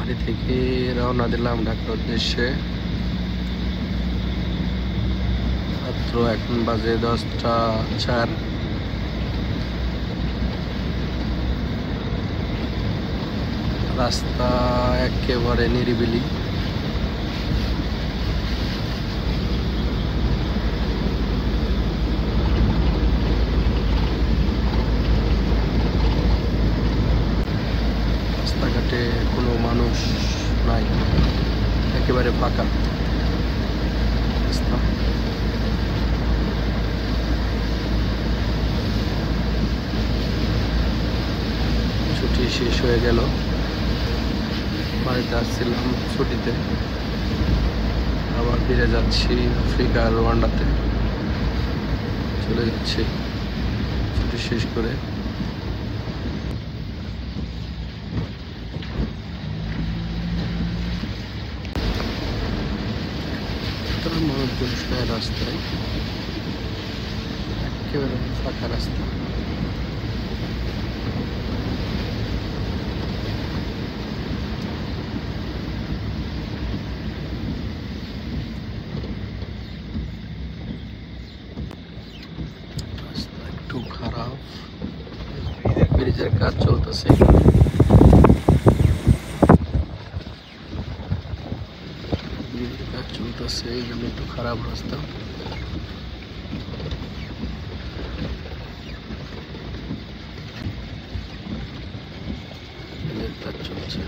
বাড়ি থেকে রওনা দিলাম ঢাকার উদ্দেশ্যে। মাত্র এখন বাজে 10টা 4। রাস্তা একেবারে নিরিবিলি। রাস্তাঘাটে কোনো মানুষ নাই, একেবারে ফাঁকা রাস্তা। ছুটি শেষ হয়ে গেল, বাড়িতে আসছিলাম ছুটিতে, আবার ফিরে যাচ্ছি আফ্রিকার রুয়ান্ডাতে। চলে যাচ্ছি ছুটি শেষ করে। মানুষজন শোয় রাস্তায়, একেবারে ফাঁকা রাস্তা। রাস্তা একটু খারাপ, ব্রিজের কাজ চলতেছে। ব্রিজের কাজ চলতেছে, এই জন্য একটু খারাপ রাস্তা। ব্রিজের কাজ চলছে।